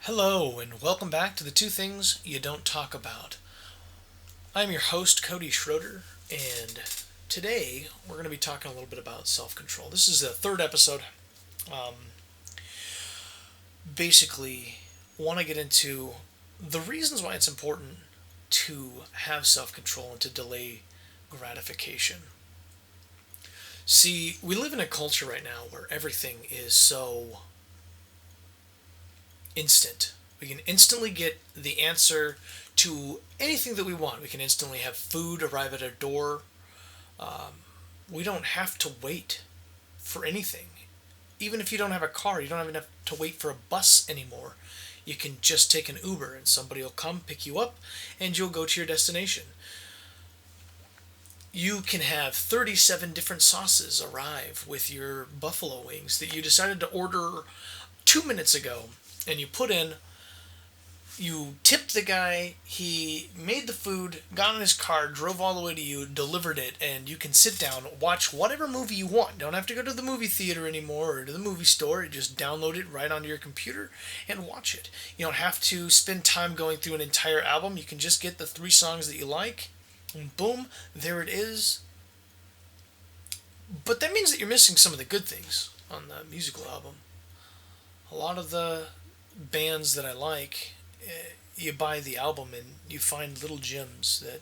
Hello, and welcome back to the Two Things You Don't Talk About. I'm your host, Cody Schroeder, and today we're going to be talking a little bit about self control. This is the third episode. Um, basically, want to get into the reasons why it's important to have self control and to delay gratification. See, we live in a culture right now where everything is so instant. We can instantly get the answer to anything that we want. We can instantly have food arrive at our door. We don't have to wait for anything. Even if you don't have a car, you don't have enough to wait for a bus anymore. You can just take an Uber and somebody will come pick you up and you'll go to your destination. You can have 37 different sauces arrive with your buffalo wings that you decided to order 2 minutes ago, and you tipped the guy, he made the food, got in his car, drove all the way to you, delivered it, and you can sit down, watch whatever movie you want. Don't have to go to the movie theater anymore or to the movie store. You just download it right onto your computer and watch it. You don't have to spend time going through an entire album. You can just get the 3 songs that you like, and boom, there it is. But that means that you're missing some of the good things on the musical album. A lot of the bands that I like, you buy the album and you find little gems that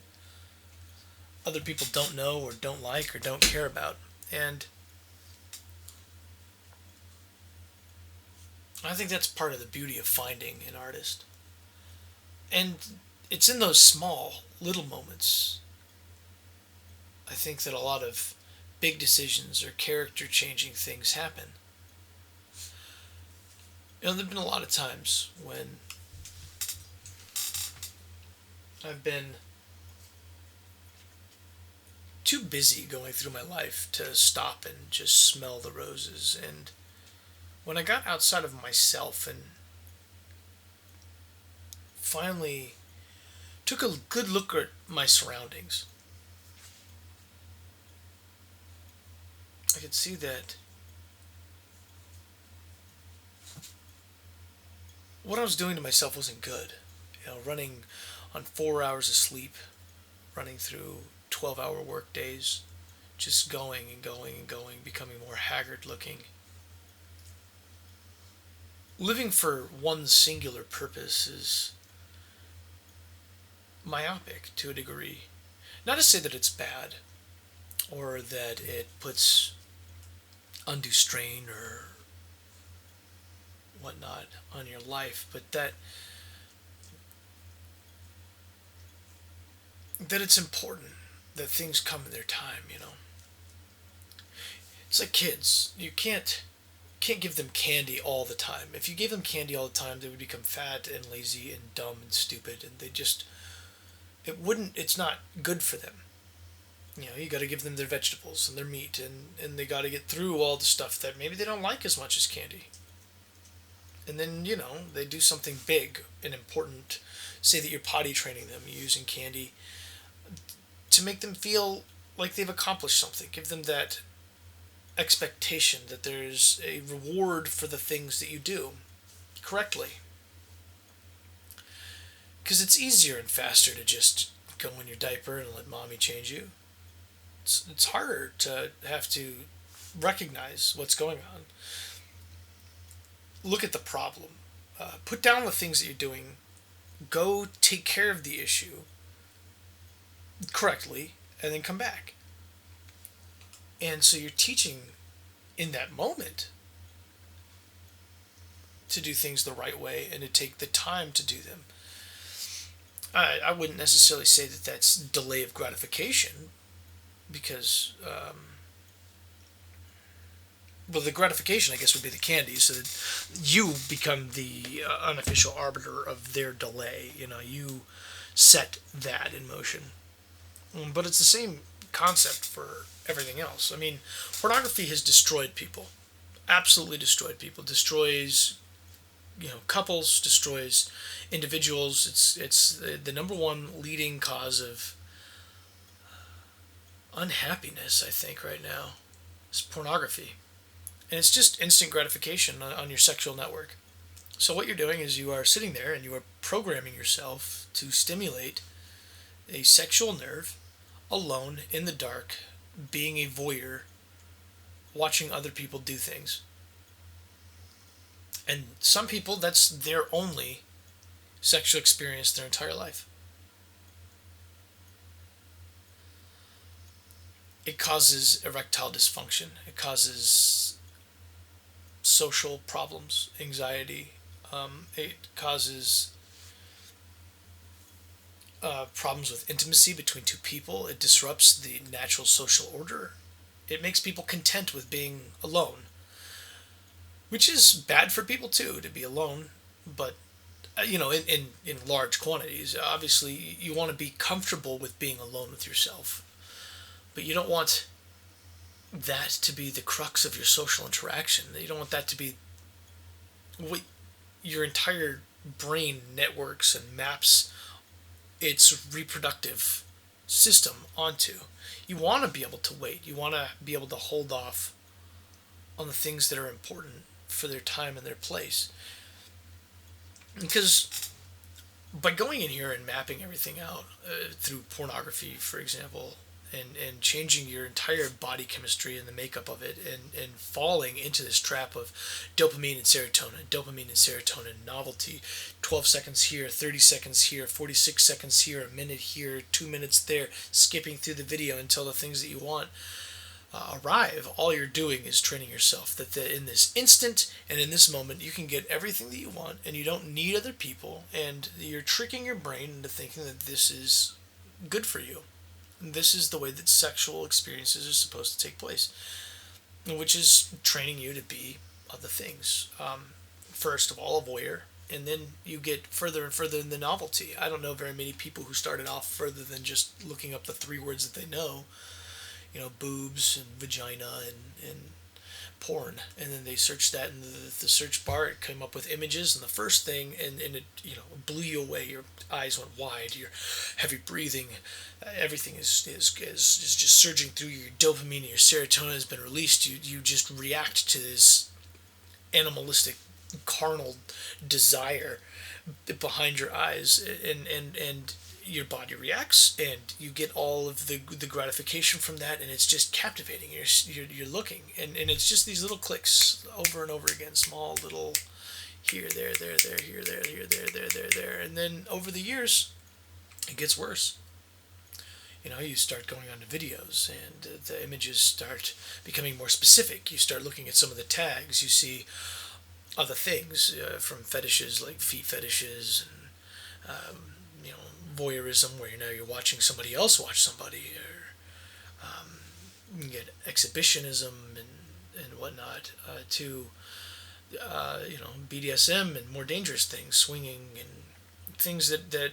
other people don't know or don't like or don't care about. And I think that's part of the beauty of finding an artist. And it's in those small, little moments, I think, that a lot of big decisions or character changing things happen. There have been a lot of times when I've been too busy going through my life to stop and just smell the roses. And when I got outside of myself and finally took a good look at my surroundings, I could see that what I was doing to myself wasn't good. Running on 4 hours of sleep, running through 12-hour work days, just going and going and going, becoming more haggard looking. Living for one singular purpose is myopic to a degree. Not to say that it's bad or that it puts undue strain or whatnot on your life, but that it's important that things come in their time. It's like kids. You can't give them candy all the time. If you gave them candy all the time, they would become fat and lazy and dumb and stupid, and it's not good for them. You got to give them their vegetables and their meat, and they got to get through all the stuff that maybe they don't like as much as candy. And then, they do something big and important. Say that you're potty training them, you're using candy to make them feel like they've accomplished something. Give them that expectation that there's a reward for the things that you do correctly. Because it's easier and faster to just go in your diaper and let mommy change you. It's harder to have to recognize what's going on. Look at the problem. Put down the things that you're doing. Go take care of the issue correctly, and then come back. And so you're teaching in that moment to do things the right way and to take the time to do them. I wouldn't necessarily say that that's delay of gratification, because the gratification, I guess, would be the candy, so that you become the unofficial arbiter of their delay. You set that in motion. But it's the same concept for everything else. I mean, pornography has destroyed people. Absolutely destroyed people. Destroys, couples, destroys individuals. It's the number one leading cause of unhappiness, I think, right now. It's pornography. And it's just instant gratification on your sexual network. So what you're doing is you are sitting there and you are programming yourself to stimulate a sexual nerve alone in the dark, being a voyeur, watching other people do things. And some people, that's their only sexual experience their entire life. It causes erectile dysfunction. It causes social problems, anxiety. It causes problems with intimacy between two people. It disrupts the natural social order. It makes people content with being alone, which is bad for people too, to be alone. But in large quantities, obviously you want to be comfortable with being alone with yourself, but you don't want that to be the crux of your social interaction. You don't want that to be what your entire brain networks and maps its reproductive system onto. You want to be able to wait. You want to be able to hold off on the things that are important for their time and their place. Because by going in here and mapping everything out through pornography, for example, and changing your entire body chemistry and the makeup of it, and falling into this trap of dopamine and serotonin, novelty, 12 seconds here, 30 seconds here, 46 seconds here, a minute here, 2 minutes there, skipping through the video until the things that you want arrive. All you're doing is training yourself that in this instant and in this moment you can get everything that you want and you don't need other people, and you're tricking your brain into thinking that this is good for you. This is the way that sexual experiences are supposed to take place, which is training you to be other things. First of all, a voyeur, and then you get further and further in the novelty. I don't know very many people who started off further than just looking up the three words that they know, boobs and vagina and porn, and then they searched that in the search bar. It came up with images, and the first thing, and it blew you away. Your eyes went wide. Your heavy breathing, everything is just surging through. Your dopamine and your serotonin has been released. You just react to this animalistic, carnal desire behind your eyes, and your body reacts, and you get all of the gratification from that, and it's just captivating. You're looking, and it's just these little clicks over and over again, small little here, there, here, there, and then over the years, it gets worse. You start going on to videos, and the images start becoming more specific. You start looking at some of the tags. You see other things from fetishes like feet fetishes, and voyeurism, where now you're watching somebody else watch somebody, or you get exhibitionism and whatnot, to BDSM and more dangerous things, swinging, and things that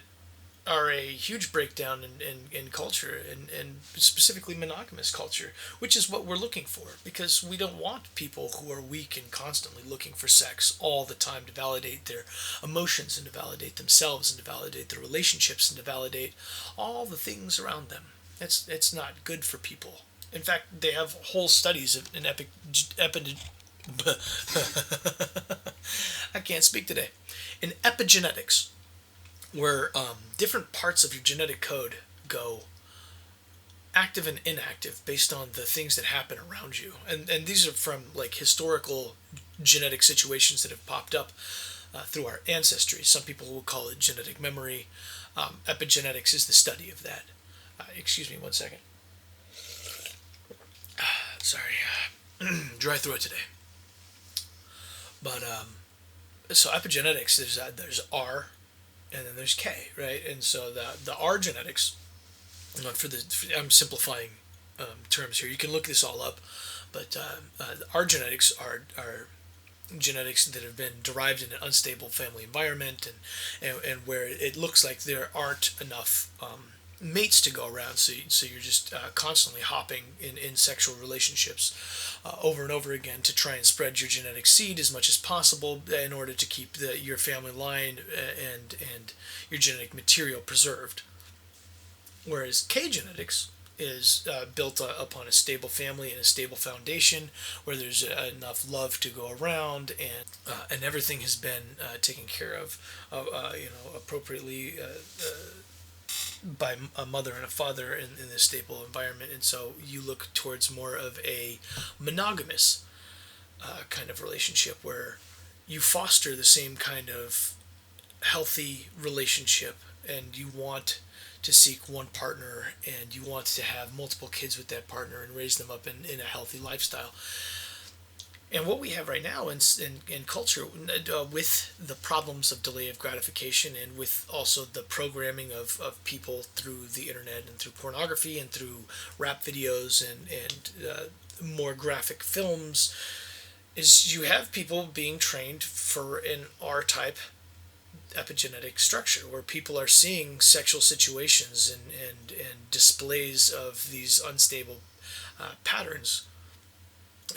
are a huge breakdown in culture, and specifically monogamous culture, which is what we're looking for, because we don't want people who are weak and constantly looking for sex all the time to validate their emotions and to validate themselves and to validate their relationships and to validate all the things around them. It's not good for people. In fact, they have whole studies of an I can't speak today. In epigenetics, where different parts of your genetic code go active and inactive based on the things that happen around you. And these are from like historical genetic situations that have popped up through our ancestry. Some people will call it genetic memory. Epigenetics is the study of that. Excuse me one second. Sorry, dry throat today. But so epigenetics, there's R, and then there's K, right? And so the R genetics, I'm simplifying terms here. You can look this all up, but R genetics are genetics that have been derived in an unstable family environment, and where it looks like there aren't enough mates to go around, so you're just constantly hopping in sexual relationships over and over again to try and spread your genetic seed as much as possible in order to keep your family line and your genetic material preserved. Whereas K genetics is built upon a stable family and a stable foundation where there's enough love to go around, and everything has been taken care of, appropriately by a mother and a father in this stable environment. And so you look towards more of a monogamous kind of relationship where you foster the same kind of healthy relationship, and you want to seek one partner, and you want to have multiple kids with that partner and raise them up in a healthy lifestyle. And what we have right now in culture, with the problems of delay of gratification, and with also the programming of people through the internet and through pornography and through rap videos and more graphic films, is you have people being trained for an R-type epigenetic structure where people are seeing sexual situations and displays of these unstable patterns,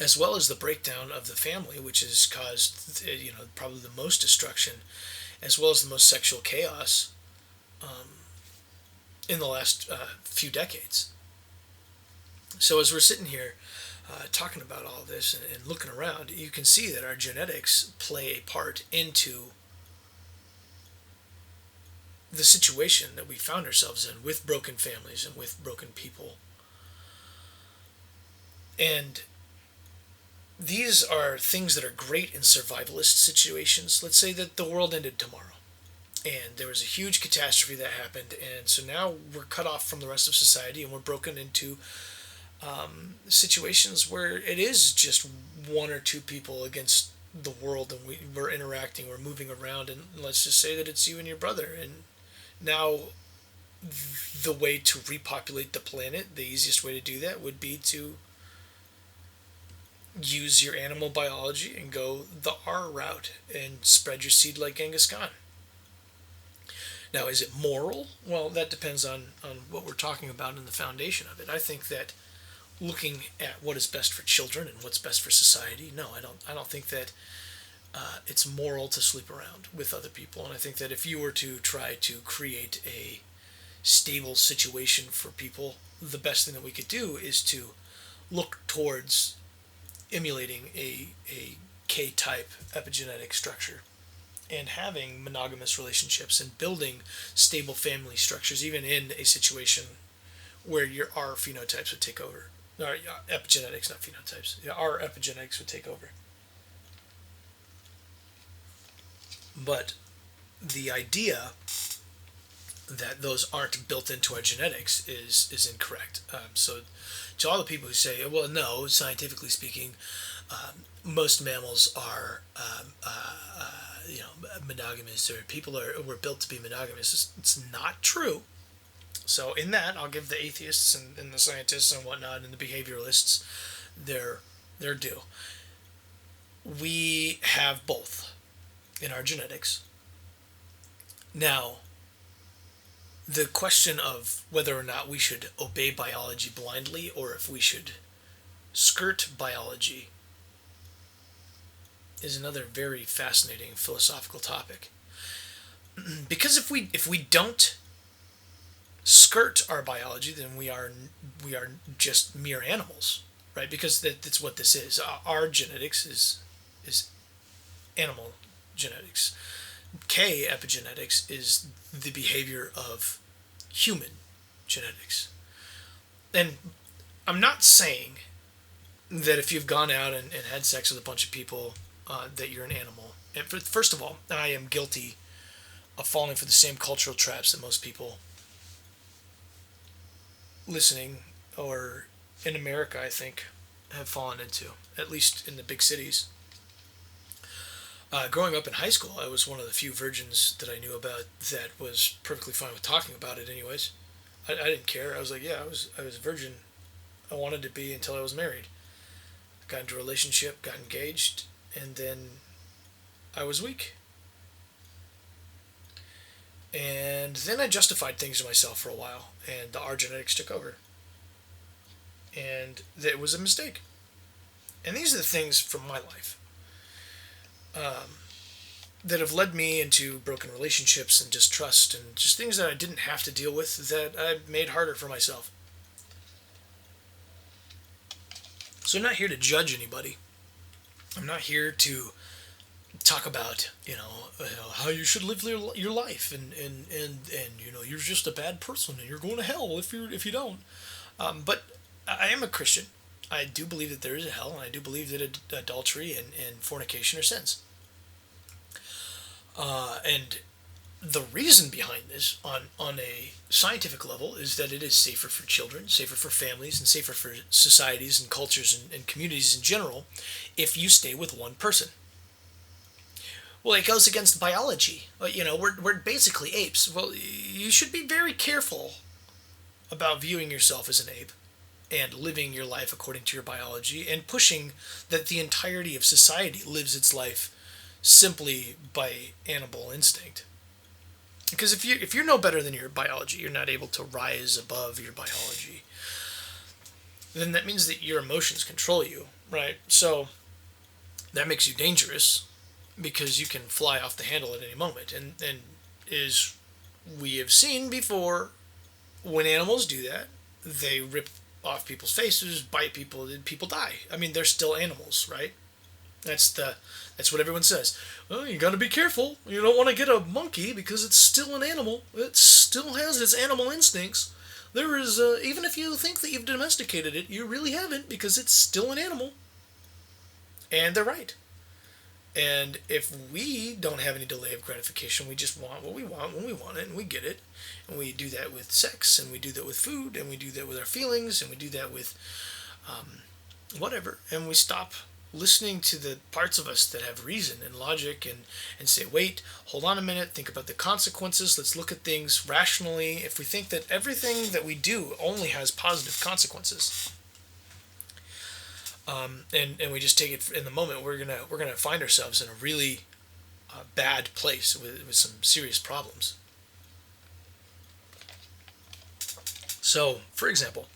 as well as the breakdown of the family, which has caused probably the most destruction, as well as the most sexual chaos in the last few decades. So as we're sitting here talking about all this and looking around, you can see that our genetics play a part into the situation that we found ourselves in, with broken families and with broken people. And these are things that are great in survivalist situations. Let's say that the world ended tomorrow and there was a huge catastrophe that happened, and so now we're cut off from the rest of society and we're broken into situations where it is just one or two people against the world, and we're interacting, we're moving around, and let's just say that it's you and your brother. And now the way to repopulate the planet, the easiest way to do that would be to use your animal biology and go the R route and spread your seed like Genghis Khan. Now, is it moral? Well, that depends on what we're talking about in the foundation of it. I think that looking at what is best for children and what's best for society, no, I don't think that it's moral to sleep around with other people. And I think that if you were to try to create a stable situation for people, the best thing that we could do is to look towards emulating a K-type epigenetic structure and having monogamous relationships and building stable family structures, even in a situation where your R phenotypes would take over. Or epigenetics, not phenotypes. R epigenetics would take over. But the idea that those aren't built into our genetics is incorrect. So to all the people who say, well, no, scientifically speaking, most mammals are monogamous, or were built to be monogamous, it's not true. So in that, I'll give the atheists and the scientists and whatnot and the behavioralists their due. We have both in our genetics. Now, the question of whether or not we should obey biology blindly or if we should skirt biology is another very fascinating philosophical topic. Because if we don't skirt our biology, then we are just mere animals, right? Because that's what this is. Our genetics is animal genetics. K epigenetics is the behavior of human genetics. And I'm not saying that if you've gone out and had sex with a bunch of people that you're an animal. And first of all, I am guilty of falling for the same cultural traps that most people listening or in America, I think, have fallen into, at least in the big cities. Growing up in high school, I was one of the few virgins that I knew about that was perfectly fine with talking about it anyways. I didn't care. I was like, yeah, I was a virgin. I wanted to be until I was married. Got into a relationship, got engaged, and then I was weak. And then I justified things to myself for a while, and the R genetics took over. And it was a mistake. And these are the things from my life that have led me into broken relationships and distrust and just things that I didn't have to deal with that I made harder for myself. So I'm not here to judge anybody. I'm not here to talk about how you should live your life, and you're just a bad person and you're going to hell if you don't. But I am a Christian. I do believe that there is a hell, and I do believe that adultery and fornication are sins. And the reason behind this, on a scientific level, is that it is safer for children, safer for families, and safer for societies and cultures and communities in general if you stay with one person. Well, it goes against biology. We're basically apes. Well, you should be very careful about viewing yourself as an ape and living your life according to your biology and pushing that the entirety of society lives its life simply by animal instinct. Because if you're no better than your biology, you're not able to rise above your biology, then that means that your emotions control you, right? So that makes you dangerous because you can fly off the handle at any moment. And as we have seen before, when animals do that, they rip off people's faces, bite people, and people die. I mean, they're still animals, right? That's what everyone says. Well, you got to be careful. You don't want to get a monkey because it's still an animal. It still has its animal instincts. There is even if you think that you've domesticated it, you really haven't, because it's still an animal. And they're right. And if we don't have any delay of gratification, we just want what we want when we want it, and we get it. And we do that with sex, and we do that with food, and we do that with our feelings, and we do that with whatever. And we stop listening to the parts of us that have reason and logic, and say, wait, hold on a minute, think about the consequences, let's look at things rationally. If we think that everything that we do only has positive consequences, and we just take it in the moment, we're gonna find ourselves in a really bad place with some serious problems. So, for example,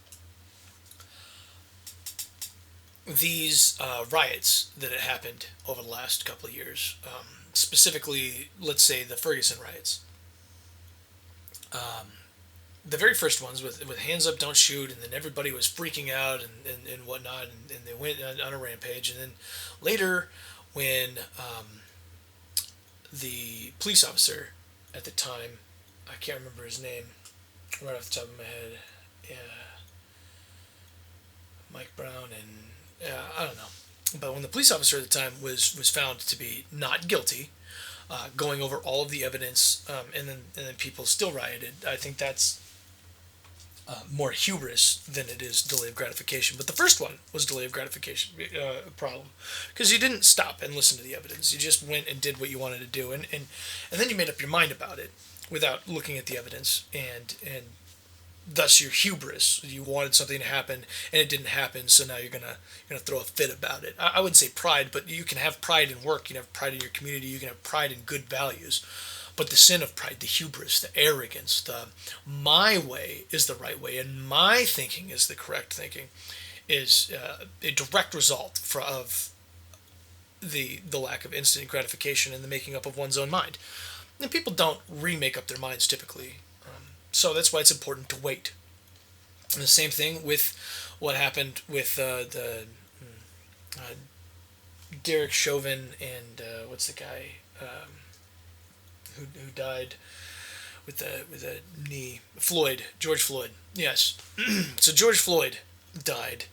these riots that had happened over the last couple of years, specifically, let's say the Ferguson riots. The very first ones with hands up, don't shoot, and then everybody was freaking out and whatnot, and they went on a rampage. And then later, when the police officer at the time, I can't remember his name right off the top of my head, yeah, Mike Brown, and I don't know. But when the police officer at the time was found to be not guilty, going over all of the evidence, and then people still rioted, I think that's more hubris than it is delay of gratification. But the first one was delay of gratification problem, because you didn't stop and listen to the evidence. You just went and did what you wanted to do, and then you made up your mind about it without looking at the evidence, and thus your hubris. You wanted something to happen and it didn't happen, so now you're gonna throw a fit about it. I would say pride, but you can have pride in work, you can have pride in your community, you can have pride in good values. But the sin of pride, the hubris, the arrogance, the my way is the right way and my thinking is the correct thinking, is a direct result of the lack of instant gratification and the making up of one's own mind. And people don't remake up their minds typically. So that's why it's important to wait. And the same thing with what happened with the Derek Chauvin and what's the guy who died with the knee, George Floyd. Yes. So George Floyd died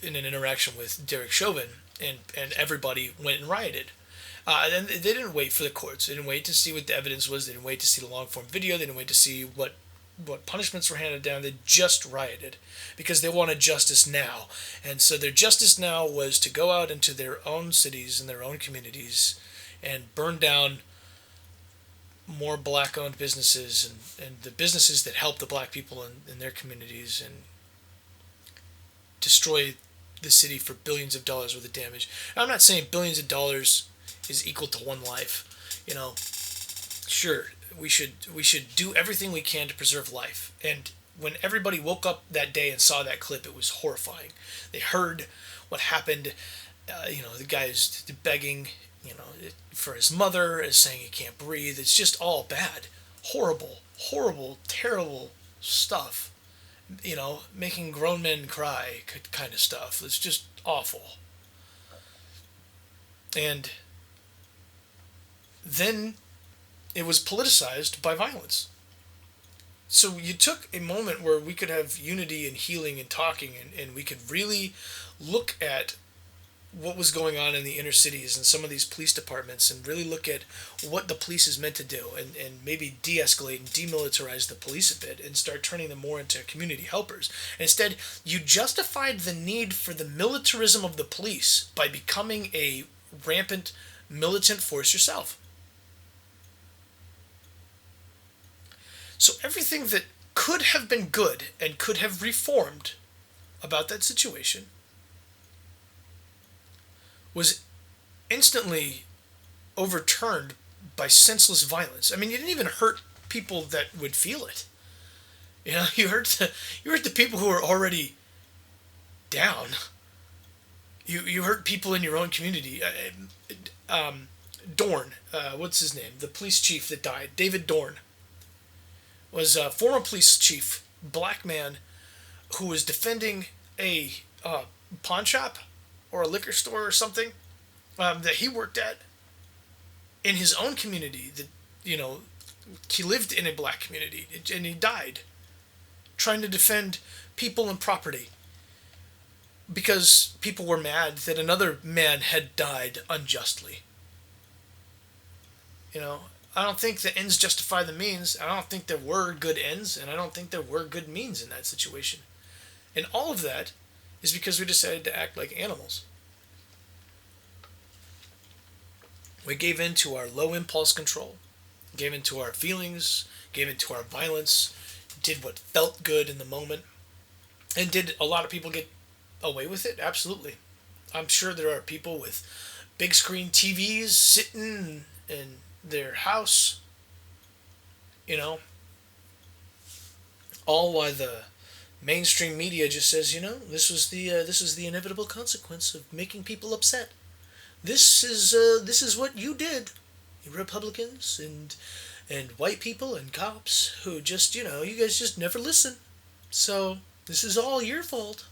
in an interaction with Derek Chauvin, and everybody went and rioted. And they didn't wait for the courts. They didn't wait to see what the evidence was. They didn't wait to see the long-form video. They didn't wait to see what punishments were handed down. They just rioted because they wanted justice now. And so their justice now was to go out into their own cities and their own communities and burn down more black-owned businesses and the businesses that help the black people in their communities, and destroy the city for billions of dollars worth of damage. I'm not saying billions of dollars is equal to one life. Sure, we should do everything we can to preserve life. And when everybody woke up that day and saw that clip, it was horrifying. They heard what happened. The guy is begging, for his mother, is saying he can't breathe. It's just all bad, horrible, horrible, terrible stuff. making grown men cry kind of stuff. It's just awful. And then it was politicized by violence. So you took a moment where we could have unity and healing and talking, and we could really look at what was going on in the inner cities and some of these police departments and really look at what the police is meant to do, and maybe de-escalate and demilitarize the police a bit and start turning them more into community helpers. And instead, you justified the need for the militarism of the police by becoming a rampant militant force yourself. So everything that could have been good and could have reformed about that situation was instantly overturned by senseless violence. I mean, you didn't even hurt people that would feel it. You hurt the people who are already down. You hurt people in your own community. Dorn, what's his name? The police chief that died, David Dorn, was a former police chief, black man, who was defending a pawn shop or a liquor store or something that he worked at in his own community. That he lived in a black community, and he died trying to defend people and property because people were mad that another man had died unjustly. I don't think the ends justify the means. I don't think there were good ends, and I don't think there were good means in that situation. And all of that is because we decided to act like animals. We gave in to our low impulse control, gave in to our feelings, gave in to our violence, did what felt good in the moment. And did a lot of people get away with it? Absolutely. I'm sure there are people with big screen TVs sitting in their house, all while the mainstream media just says, this was the inevitable consequence of making people upset. This is what you did, you Republicans and white people and cops who just, you guys just never listen. So this is all your fault.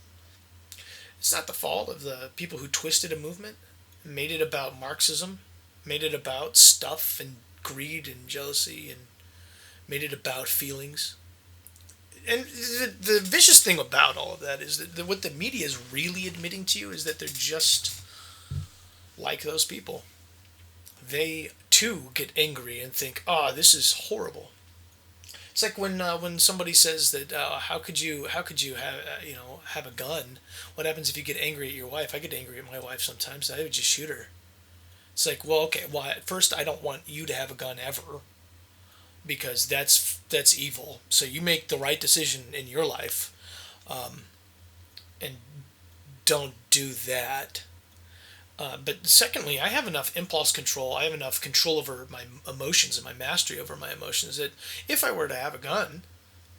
It's not the fault of the people who twisted a movement, made it about Marxism, made it about stuff and greed and jealousy, and made it about feelings. And the vicious thing about all of that is that what the media is really admitting to you is that they're just like those people. They too get angry and think, this is horrible. It's like when somebody says that how could you have a gun? What happens if you get angry at your wife? I get angry at my wife sometimes. I would just shoot her. It's like, well, okay, well, at first I don't want you to have a gun ever, because that's evil. So you make the right decision in your life, and don't do that. But secondly, I have enough impulse control. I have enough control over my emotions and my mastery over my emotions that if I were to have a gun,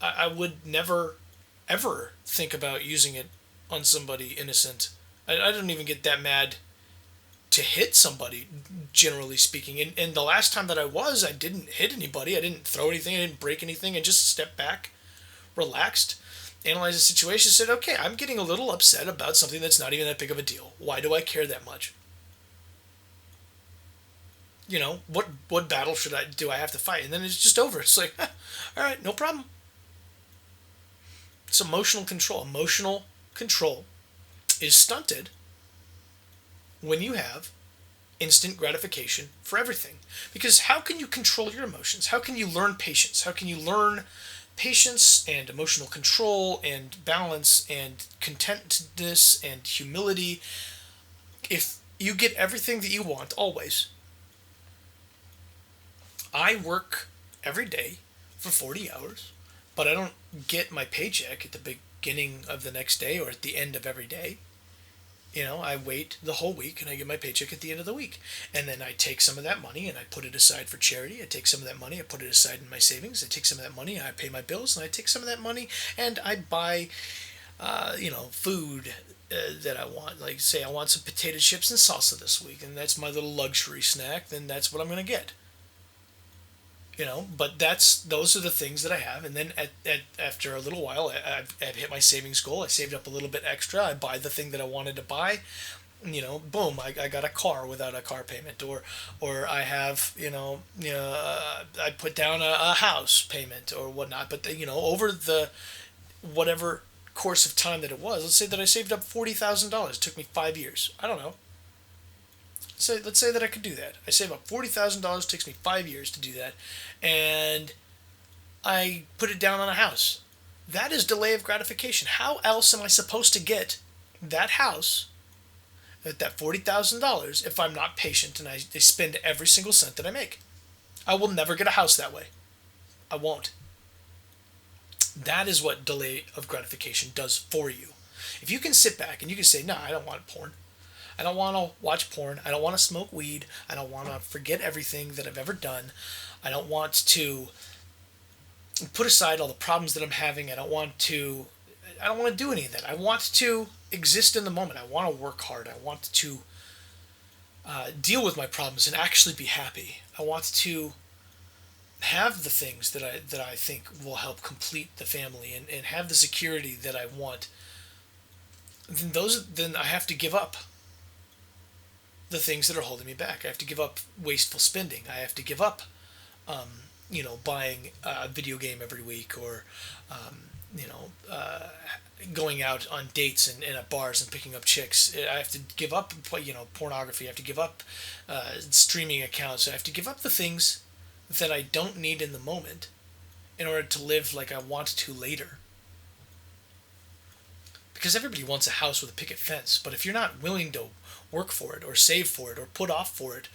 I would never, ever think about using it on somebody innocent. I don't even get that mad to hit somebody, generally speaking. And the last time that I didn't hit anybody. I didn't throw anything. I didn't break anything. I just stepped back, relaxed, analyzed the situation, said, okay, I'm getting a little upset about something that's not even that big of a deal. Why do I care that much? What battle do I have to fight? And then it's just over. It's like, all right, no problem. It's emotional control. Emotional control is stunted when you have instant gratification for everything. Because how can you control your emotions? How can you learn patience? How can you learn patience and emotional control and balance and contentedness and humility if you get everything that you want always? I work every day for 40 hours, but I don't get my paycheck at the beginning of the next day or at the end of every day. I wait the whole week and I get my paycheck at the end of the week. And then I take some of that money and I put it aside for charity. I take some of that money, I put it aside in my savings. I take some of that money and I pay my bills. And I take some of that money and I buy, food that I want. Like, say I want some potato chips and salsa this week, and that's my little luxury snack, then that's what I'm going to get. But those are the things that I have. And then after a little while, I've hit my savings goal. I saved up a little bit extra. I buy the thing that I wanted to buy. Boom, I got a car without a car payment, or I have, I put down a house payment or whatnot. But over the whatever course of time that it was, let's say that I saved up $40,000. It took me 5 years. I don't know. Let's say that I could do that. I save up $40,000. Takes me 5 years to do that, and I put it down on a house. That is delay of gratification. How else am I supposed to get that house at that $40,000 if I'm not patient and I spend every single cent that I make? I will never get a house that way. I won't. That is what delay of gratification does for you. If you can sit back and you can say, no, I don't want porn. I don't want to watch porn. I don't want to smoke weed. I don't want to forget everything that I've ever done. I don't want to put aside all the problems that I'm having. I don't want to do any of that. I want to exist in the moment. I want to work hard. I want to deal with my problems and actually be happy. I want to have the things that I think will help complete the family and have the security that I want. Then I have to give up the things that are holding me back. I have to give up wasteful spending. I have to give up, buying a video game every week, or, going out on dates and at bars and picking up chicks. I have to give up, pornography. I have to give up streaming accounts. I have to give up the things that I don't need in the moment in order to live like I want to later. Because everybody wants a house with a picket fence, but if you're not willing to work for it or save for it or put off for it,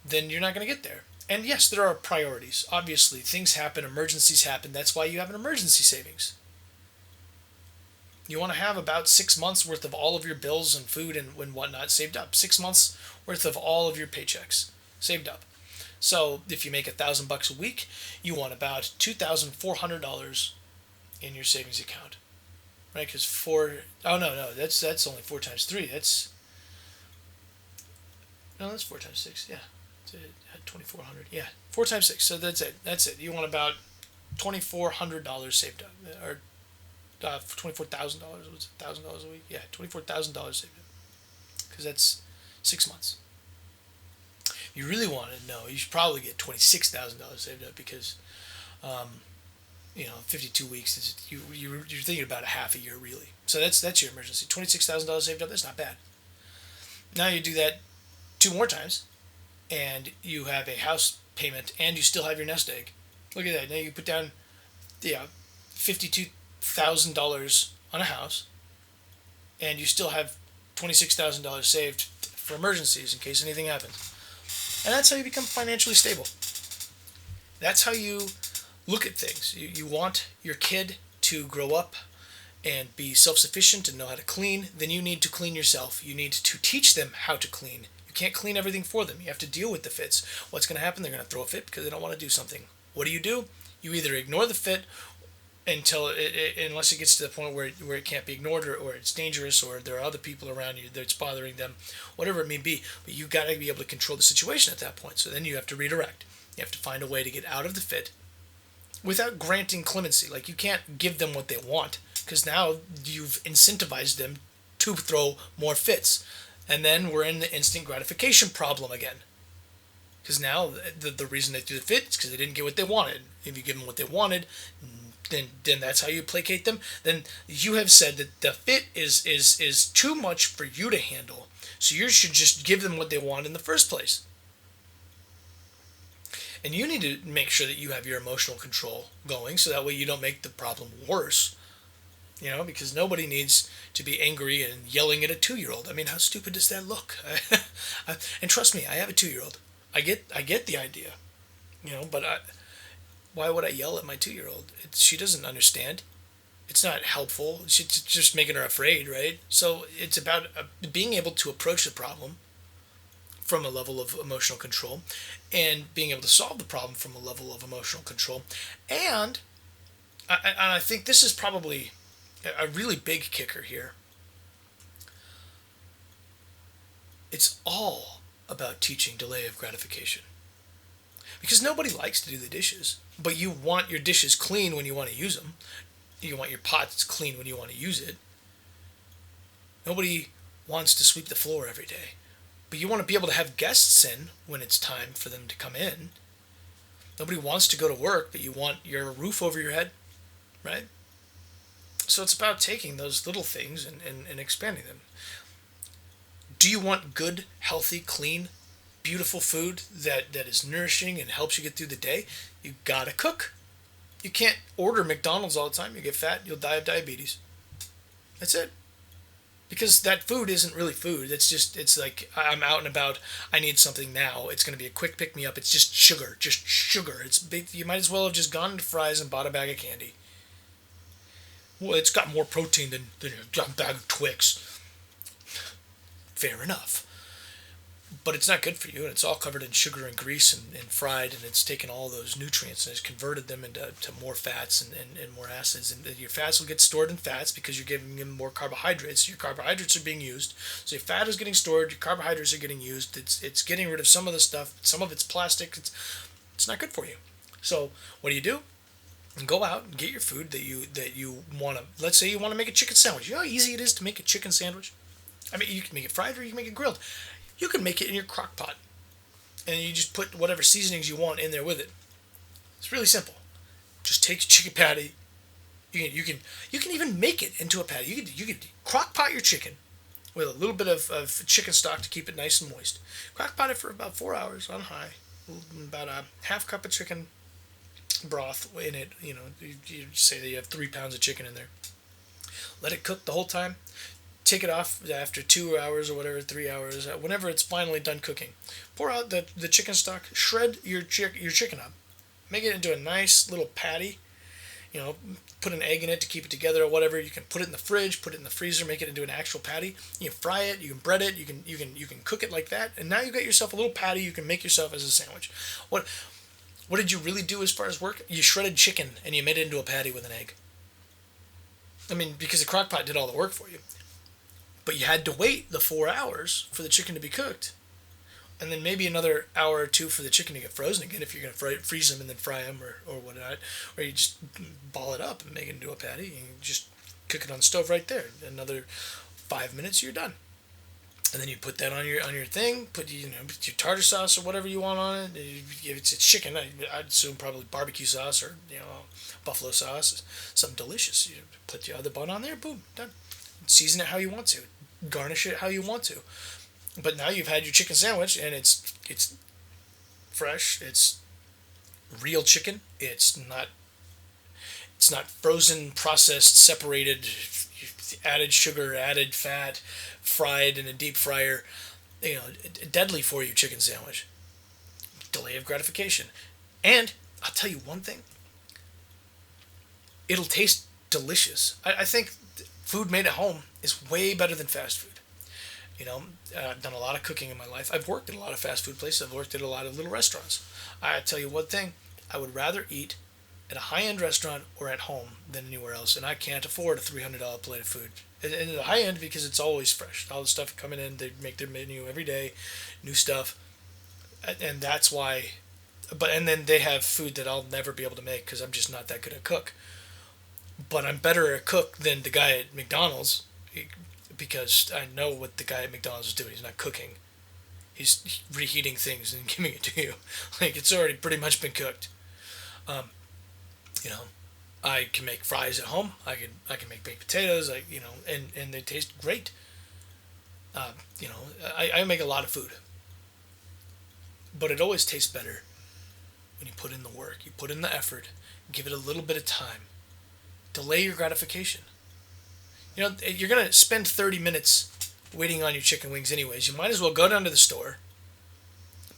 then you're not going to get there. And yes, there are priorities. Obviously, things happen, emergencies happen. That's why you have an emergency savings. You want to have about 6 months worth of all of your bills and food and whatnot saved up. 6 months worth of all of your paychecks saved up. So if you make $1,000 a week, you want about $2,400 in your savings account, right? Because that's only 4 times 3. That's 4 times 6. Yeah, 2,400. Yeah, 4 times 6. So that's it. You want about $2,400 saved up, or $24,000. Was it $1,000 a week? Yeah, $24,000 saved up, because that's 6 months. You really want to know, you should probably get $26,000 saved up, because 52 weeks is you're thinking about a half a year really. So that's your emergency. $26,000 saved up. That's not bad. Now you do that 2 more times, and you have a house payment, and you still have your nest egg. Look at that. Now you put down, $52,000 on a house, and you still have $26,000 saved for emergencies in case anything happens. And that's how you become financially stable. That's how you look at things. You want your kid to grow up and be self-sufficient and know how to clean. Then you need to clean yourself. You need to teach them how to clean. You can't clean everything for them. You have to deal with the fits. What's going to happen? They're going to throw a fit because they don't want to do something. What do? You either ignore the fit unless it gets to the point where it can't be ignored, or it's dangerous, or there are other people around you that's bothering them, whatever it may be. But you got to be able to control the situation at that point. So then you have to redirect. You have to find a way to get out of the fit without granting clemency. Like, you can't give them what they want, because now you've incentivized them to throw more fits. And then we're in the instant gratification problem again. Because now the reason they threw the fit is because they didn't get what they wanted. If you give them what they wanted, then that's how you placate them. Then you have said that the fit is too much for you to handle. So you should just give them what they want in the first place. And you need to make sure that you have your emotional control going, so that way you don't make the problem worse. Because nobody needs to be angry and yelling at a 2-year-old. I mean, how stupid does that look? And trust me, I have a 2-year-old. I get the idea, but why would I yell at my 2-year-old? She doesn't understand. It's not helpful. It's just making her afraid, right? So it's about being able to approach the problem from a level of emotional control, and being able to solve the problem from a level of emotional control. And I think this is probably a really big kicker here. It's all about teaching delay of gratification. Because nobody likes to do the dishes, but you want your dishes clean when you want to use them. You want your pots clean when you want to use it. Nobody wants to sweep the floor every day, but you want to be able to have guests in when it's time for them to come in. Nobody wants to go to work, but you want your roof over your head, right? So it's about taking those little things and expanding them. Do you want good, healthy, clean, beautiful food that is nourishing and helps you get through the day? You gotta cook. You can't order McDonald's all the time. You get fat, you'll die of diabetes. That's it. Because that food isn't really food. It's like I'm out and about. I need something now. It's going to be a quick pick me up. It's just sugar. Just sugar. You might as well have just gone to Fry's and bought a bag of candy. Well, it's got more protein than a bag of Twix. Fair enough. But it's not good for you, and it's all covered in sugar and grease and fried, and it's taken all those nutrients and it's converted them into more fats and more acids. And your fats will get stored in fats because you're giving them more carbohydrates. Your carbohydrates are being used. So your fat is getting stored, your carbohydrates are getting used. It's getting rid of some of the stuff. Some of it's plastic. It's not good for you. So what do? Go out and get your food that you want to. Let's say you want to make a chicken sandwich. You know how easy it is to make a chicken sandwich? I mean, you can make it fried or you can make it grilled. You can make it in your crock pot, and you just put whatever seasonings you want in there with it. It's really simple. Just take your chicken patty. You can even make it into a patty. You could crock pot your chicken with a little bit of chicken stock to keep it nice and moist. Crock pot it for about 4 hours on high. About a half cup of chicken broth in it. You say that you have 3 pounds of chicken in there. Let it cook the whole time. Take it off after 2 hours or whatever, 3 hours, whenever it's finally done cooking. Pour out the chicken stock. Shred your chicken up. Make it into a nice little patty. Put an egg in it to keep it together or whatever. You can put it in the fridge, put it in the freezer, make it into an actual patty. You can fry it, you can bread it, you can cook it like that, and now you got yourself a little patty you can make yourself as a sandwich. What did you really do as far as work? You shredded chicken and you made it into a patty with an egg. I mean, because the crock pot did all the work for you. But you had to wait the 4 hours for the chicken to be cooked. And then maybe another hour or two for the chicken to get frozen again if you're going to freeze them and then fry them or whatnot. Or you just ball it up and make it into a patty and just cook it on the stove right there. Another 5 minutes, you're done. And then you put that on your thing, put your tartar sauce or whatever you want on it. If it's chicken, I'd assume probably barbecue sauce or buffalo sauce, something delicious. You put your other bun on there, boom, done. Season it how you want to, garnish it how you want to. But now you've had your chicken sandwich and it's fresh. It's real chicken. It's not frozen, processed, separated, added sugar, added fat, fried in a deep fryer. Deadly for you chicken sandwich. Delay of gratification. And I'll tell you one thing. It'll taste delicious. I think food made at home is way better than fast food. I've done a lot of cooking in my life. I've worked at a lot of fast food places. I've worked at a lot of little restaurants. I tell you one thing. I would rather eat at a high-end restaurant or at home than anywhere else. And I can't afford a $300 plate of food. And at the high end because it's always fresh. All the stuff coming in, they make their menu every day, new stuff. And that's why. And then they have food that I'll never be able to make because I'm just not that good at cook. But I'm better a cook than the guy at McDonald's because I know what the guy at McDonald's is doing. He's not cooking. He's reheating things and giving it to you. Like it's already pretty much been cooked. I can make fries at home. I can make baked potatoes. And they taste great. I make a lot of food. But it always tastes better when you put in the work. You put in the effort. Give it a little bit of time. Delay your gratification. You're going to spend 30 minutes waiting on your chicken wings anyways. You might as well go down to the store,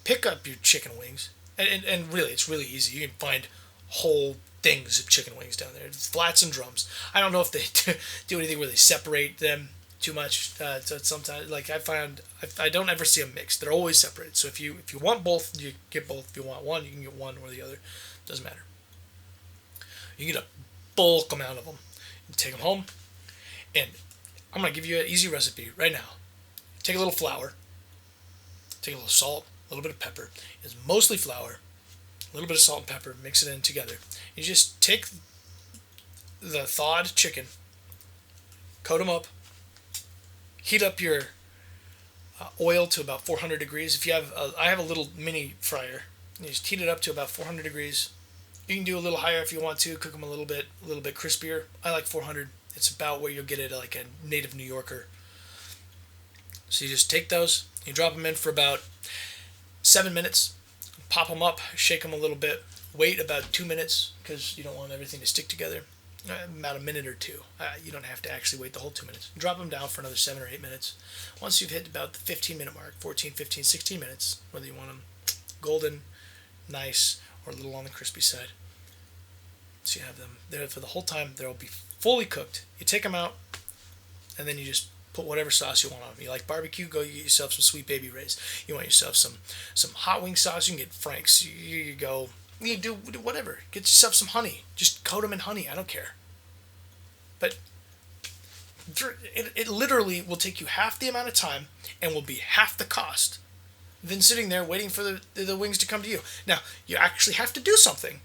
pick up your chicken wings, and really, it's really easy. You can find whole things of chicken wings down there. It's flats and drums. I don't know if they do anything where they separate them too much. So sometimes, like I don't ever see them mixed. They're always separated. So if you want both, you get both. If you want one, you can get one or the other. Doesn't matter. You get a bulk amount of them. You take them home, and I'm going to give you an easy recipe right now. Take a little flour, take a little salt, a little bit of pepper. It's mostly flour, a little bit of salt and pepper, mix it in together. You just take the thawed chicken, coat them up, heat up your oil to about 400 degrees. If you have, I have a little mini fryer. You just heat it up to about 400 degrees. You can do a little higher if you want to. Cook them a little bit crispier. I like 400. It's about where you'll get it like a native New Yorker. So you just take those, you drop them in for about 7 minutes, pop them up, shake them a little bit, wait about 2 minutes because you don't want everything to stick together. About a minute or two. You don't have to actually wait the whole 2 minutes. Drop them down for another 7 or 8 minutes. Once you've hit about the 15-minute mark, 14, 15, 16 minutes, whether you want them golden, nice, or a little on the crispy side. So you have them there for the whole time. They'll be fully cooked. You take them out, and then you just put whatever sauce you want on them. You like barbecue? Go get yourself some Sweet Baby Ray's. You want yourself some hot wing sauce? You can get Frank's. You go. You do whatever. Get yourself some honey. Just coat them in honey. I don't care. But it literally will take you half the amount of time and will be half the cost than sitting there waiting for the wings to come to you. Now, you actually have to do something,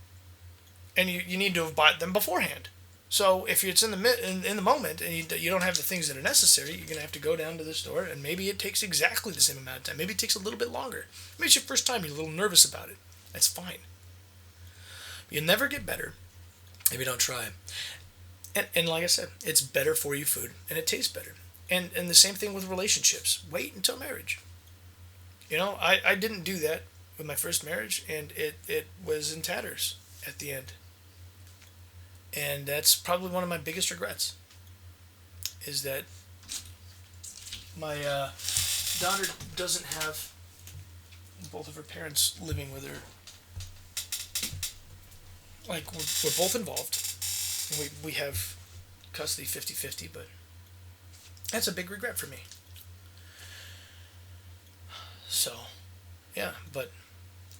and you need to have bought them beforehand. So if it's in the moment and you don't have the things that are necessary, you're going to have to go down to the store, and maybe it takes exactly the same amount of time. Maybe it takes a little bit longer. Maybe it's your first time. You're a little nervous about it. That's fine. You'll never get better if you don't try. And like I said, it's better for you food, and it tastes better. And the same thing with relationships. Wait until marriage. I didn't do that with my first marriage, and it was in tatters at the end. And that's probably one of my biggest regrets, is that my daughter doesn't have both of her parents living with her. Like, we're both involved. We have custody 50-50, but that's a big regret for me. So, yeah, but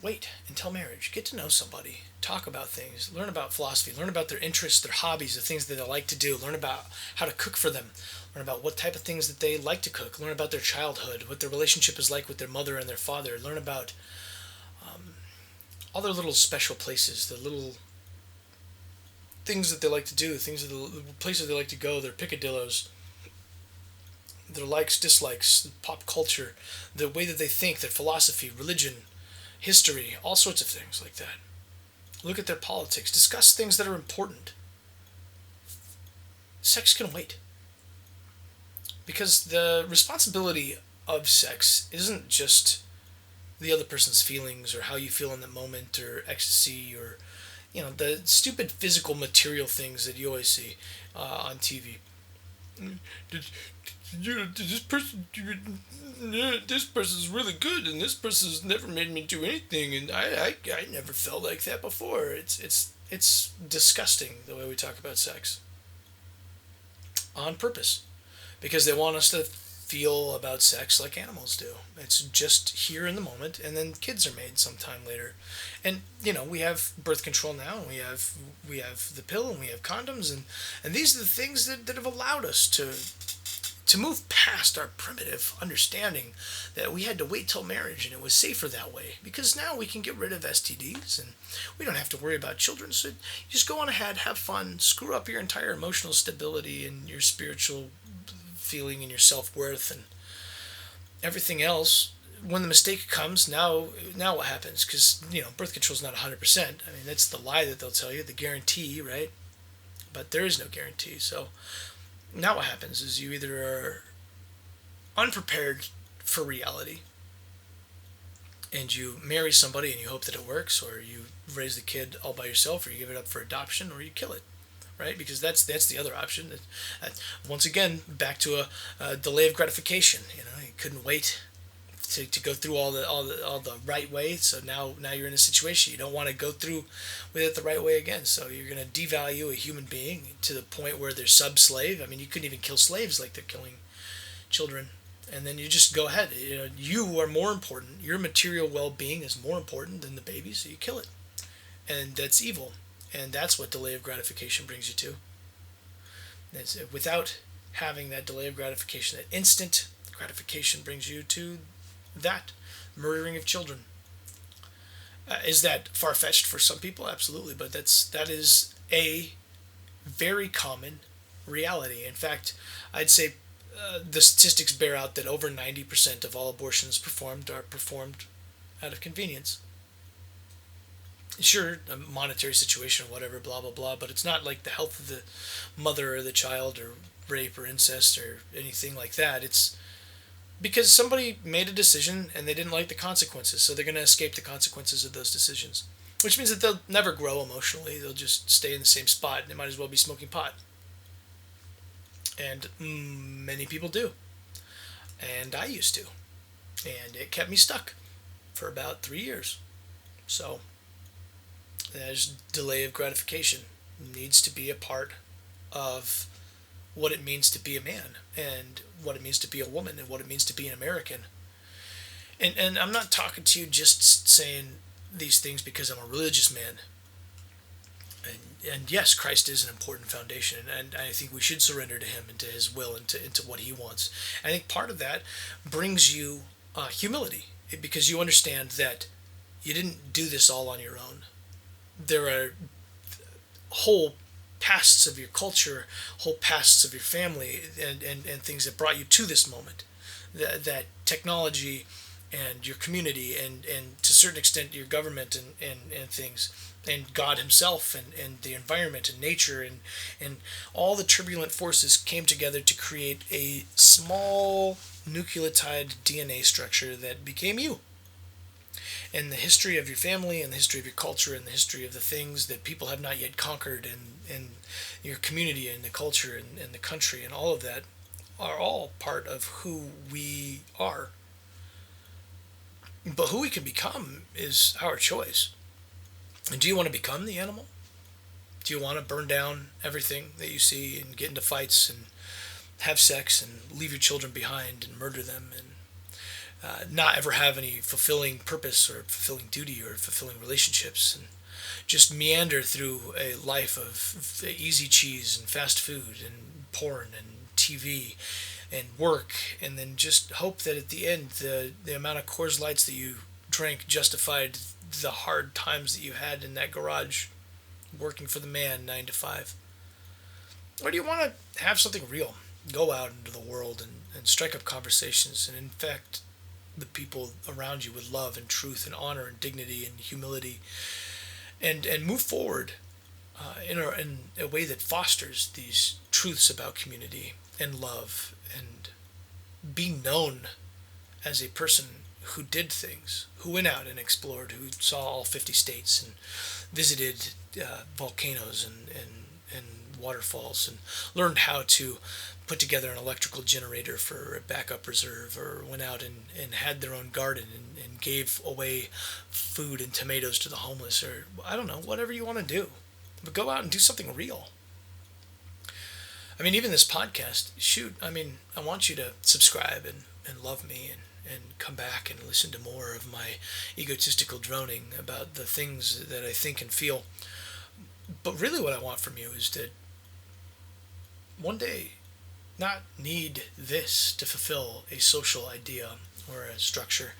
wait until marriage. Get to know somebody. Talk about things. Learn about philosophy. Learn about their interests, their hobbies, the things that they like to do. Learn about how to cook for them. Learn about what type of things that they like to cook. Learn about their childhood, what their relationship is like with their mother and their father. Learn about all their little special places, the little things that they like to do, the places they like to go, their picadillos, their likes, dislikes, pop culture, the way that they think, their philosophy, religion, history, all sorts of things like that. Look at their politics. Discuss things that are important. Sex can wait. Because the responsibility of sex isn't just the other person's feelings or how you feel in the moment or ecstasy or the stupid physical material things that you always see on TV. This person's really good, and this person's never made me do anything, and I never felt like that before. It's disgusting the way we talk about sex on purpose, because they want us to feel about sex like animals do. It's just here in the moment, and then kids are made sometime later. And we have birth control now, and we have the pill, and we have condoms, and these are the things that have allowed us to move past our primitive understanding that we had to wait till marriage and it was safer that way, because now we can get rid of STDs and we don't have to worry about children. So you just go on ahead, have fun, screw up your entire emotional stability and your spiritual feeling and your self-worth and everything else. When the mistake comes, now what happens? Because birth control is not 100%. I mean, that's the lie that they'll tell you, the guarantee, right? But there is no guarantee. So now what happens is you either are unprepared for reality and you marry somebody and you hope that it works, or you raise the kid all by yourself, or you give it up for adoption, or you kill it, right? Because that's the other option. Once again, back to a delay of gratification. You couldn't wait to go through all the right way. So now you're in a situation you don't want to go through with it the right way again. So you're going to devalue a human being to the point where they're sub-slave. I mean, you couldn't even kill slaves like they're killing children. And then you just go ahead. You are more important. Your material well-being is more important than the baby, so you kill it. And that's evil. And that's what delay of gratification brings you to. Without having that delay of gratification, that instant gratification brings you to that murdering of children. Is that far fetched for some people? Absolutely, but that is a very common reality. In fact, I'd say the statistics bear out that over 90% of all abortions performed are performed out of convenience. Sure, a monetary situation, whatever, blah blah blah, but it's not like the health of the mother or the child or rape or incest or anything like that. It's because somebody made a decision and they didn't like the consequences, so they're going to escape the consequences of those decisions. Which means that they'll never grow emotionally. They'll just stay in the same spot. And they might as well be smoking pot. And many people do. And I used to. And it kept me stuck for about 3 years. So, there's delay of gratification. It needs to be a part of what it means to be a man, and what it means to be a woman, and what it means to be an American. And I'm not talking to you just saying these things because I'm a religious man. And yes, Christ is an important foundation, and I think we should surrender to Him and to His will and into what He wants. I think part of that brings you humility, because you understand that you didn't do this all on your own. There are whole pasts of your culture, whole pasts of your family, and things that brought you to this moment. That technology and your community and to a certain extent your government and things and God himself and the environment and nature and all the turbulent forces came together to create a small nucleotide DNA structure that became you. And the history of your family and the history of your culture and the history of the things that people have not yet conquered and your community and the culture and the country and all of that are all part of who we are. But who we can become is our choice. And do you want to become the animal? Do you want to burn down everything that you see and get into fights and have sex and leave your children behind and murder them and not ever have any fulfilling purpose or fulfilling duty or fulfilling relationships and just meander through a life of easy cheese and fast food and porn and TV and work, and then just hope that at the end the amount of Coors Lights that you drank justified the hard times that you had in that garage working for the man 9 to 5? Or do you want to have something real? Go out into the world and strike up conversations and infect the people around you with love and truth and honor and dignity and humility and move forward in a way that fosters these truths about community and love and being known as a person who did things, who went out and explored, who saw all 50 states and visited volcanoes and waterfalls and learned how to put together an electrical generator for a backup reserve, or went out and had their own garden and gave away food and tomatoes to the homeless, or I don't know, whatever you want to do. But go out and do something real. I mean, even this podcast, shoot, I mean, I want you to subscribe and love me and come back and listen to more of my egotistical droning about the things that I think and feel. But really what I want from you is to one day not need this to fulfill a social idea or a structure.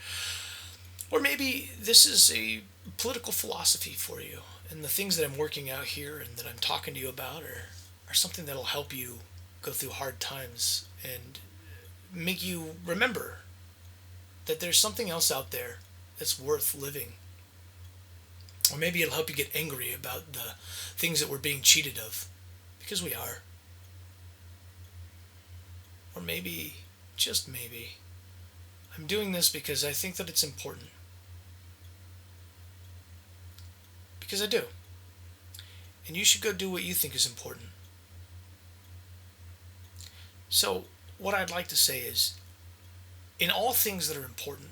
Or maybe this is a political philosophy for you, and the things that I'm working out here and that I'm talking to you about are something that'll help you go through hard times and make you remember that there's something else out there that's worth living. Or maybe it'll help you get angry about the things that we're being cheated of, because we are. Or maybe, just maybe, I'm doing this because I think that it's important. Because I do. And you should go do what you think is important. So, what I'd like to say is, in all things that are important,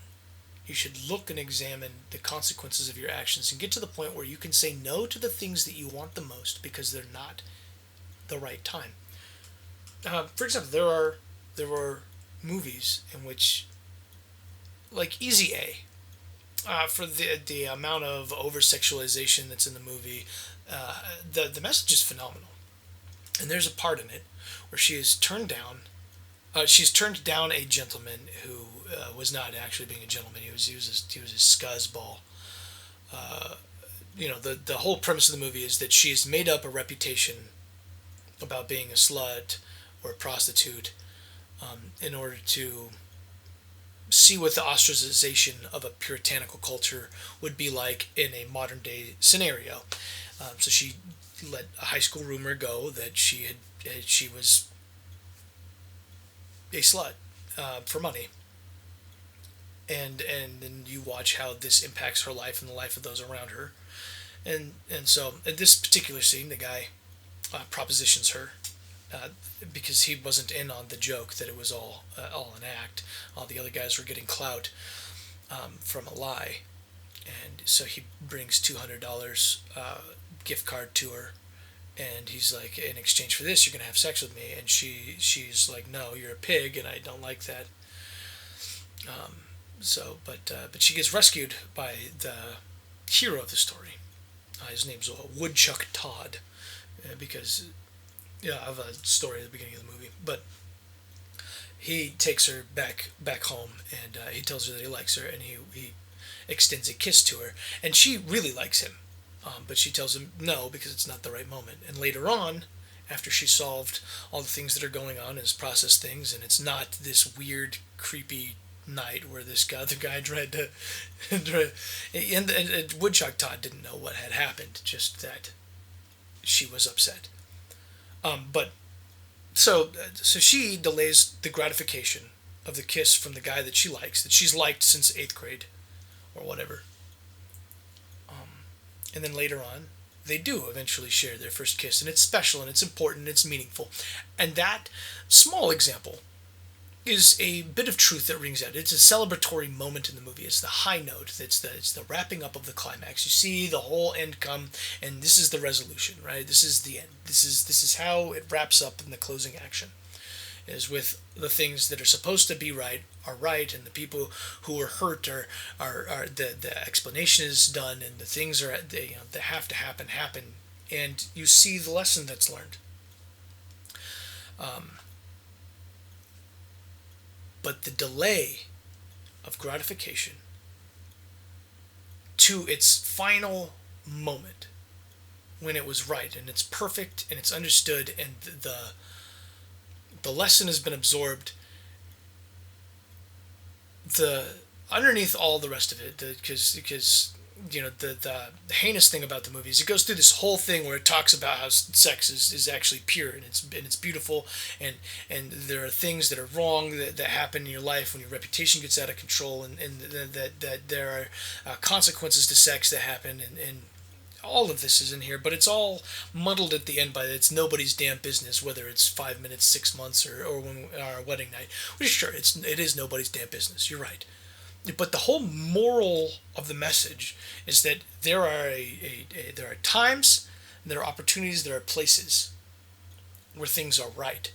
you should look and examine the consequences of your actions and get to the point where you can say no to the things that you want the most because they're not the right time. For example, there were movies in which, like Easy A, for the amount of over sexualization that's in the movie, the message is phenomenal. And there's a part in it where she's turned down a gentleman who was not actually being a gentleman. He was a scuzzball. The whole premise of the movie is that she's made up a reputation about being a slut or a prostitute, in order to see what the ostracization of a puritanical culture would be like in a modern day scenario. So she let a high school rumor go that she was a slut, for money, and then you watch how this impacts her life and the life of those around her. And so at this particular scene, the guy propositions her, uh, because he wasn't in on the joke that it was all an act. All the other guys were getting clout, from a lie, and so he brings $200 gift card to her, and he's like, in exchange for this, you're gonna have sex with me. And she's like, no, you're a pig, and I don't like that. Um, but she gets rescued by the hero of the story. His name's Woodchuck Todd, because yeah, of a story at the beginning of the movie. But he takes her back home, and he tells her that he likes her, and he extends a kiss to her, and she really likes him, but she tells him no because it's not the right moment. And later on, after she's solved all the things that are going on and has processed things, and it's not this weird, creepy night where the guy tried to, and Woodchuck Todd didn't know what had happened, just that she was upset. But so she delays the gratification of the kiss from the guy that she likes, that she's liked since eighth grade or whatever. And then later on, they do eventually share their first kiss, and it's special and it's important and it's meaningful. And that small example is a bit of truth that rings out. It's a celebratory moment in the movie. It's the high note. It's the wrapping up of the climax. You see the whole end come, and this is the resolution, right? This is the end. This is how it wraps up in the closing action. Is with the things that are supposed to be right are right, and the people who are hurt are the explanation is done, and the things that have to happen, and you see the lesson that's learned. Um, but the delay of gratification to its final moment, when it was right and it's perfect and it's understood and the lesson has been absorbed, the underneath all the rest of it, because the heinous thing about the movie is it goes through this whole thing where it talks about how sex is actually pure, and it's beautiful, and there are things that are wrong that happen in your life when your reputation gets out of control, and that there are consequences to sex that happen, and all of this is in here, but it's all muddled at the end by it's nobody's damn business whether it's 5 minutes, 6 months, or when our wedding night. Which sure, it is nobody's damn business. You're right, but the whole moral of the message is that there are times, there are opportunities, there are places where things are right.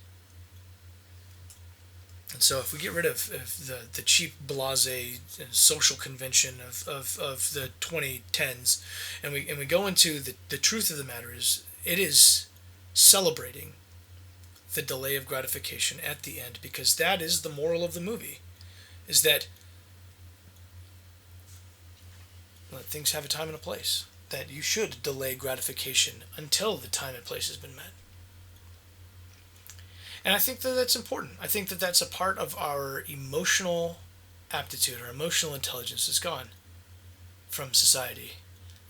And so if we get rid of the cheap blase social convention of the 2010s, and we go into the truth of the matter is, it is celebrating the delay of gratification at the end, because that is the moral of the movie, is that things have a time and a place, that you should delay gratification until the time and place has been met. And I think that that's important. I think that that's a part of our emotional aptitude, our emotional intelligence is gone from society.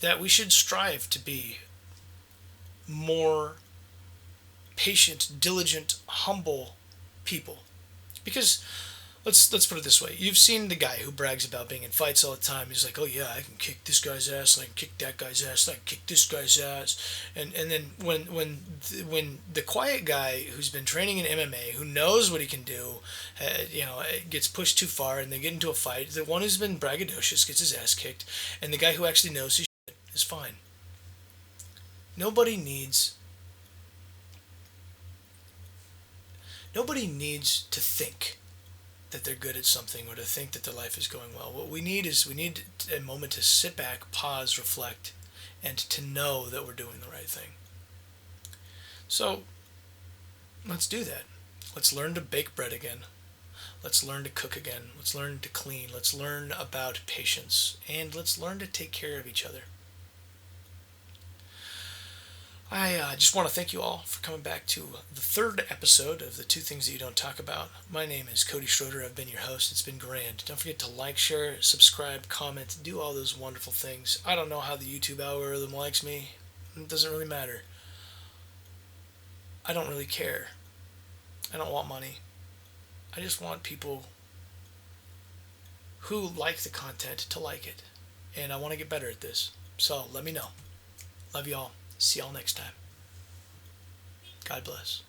That we should strive to be more patient, diligent, humble people. Because let's put it this way. You've seen the guy who brags about being in fights all the time. He's like, oh yeah, I can kick this guy's ass, and I can kick that guy's ass, and I can kick this guy's ass. And then when the quiet guy who's been training in MMA, who knows what he can do, gets pushed too far, and they get into a fight, the one who's been braggadocious gets his ass kicked, and the guy who actually knows his shit is fine. Nobody needs to think that they're good at something, or to think that their life is going well. What we need a moment to sit back, pause, reflect, and to know that we're doing the right thing. So let's do that. Let's learn to bake bread again. Let's learn to cook again. Let's learn to clean. Let's learn about patience. And let's learn to take care of each other. I just want to thank you all for coming back to the third episode of the Two Things That You Don't Talk About. My name is Cody Schroeder. I've been your host. It's been grand. Don't forget to like, share, subscribe, comment, do all those wonderful things. I don't know how the YouTube algorithm likes me. It doesn't really matter. I don't really care. I don't want money. I just want people who like the content to like it. And I want to get better at this. So let me know. Love you all. See y'all next time. God bless.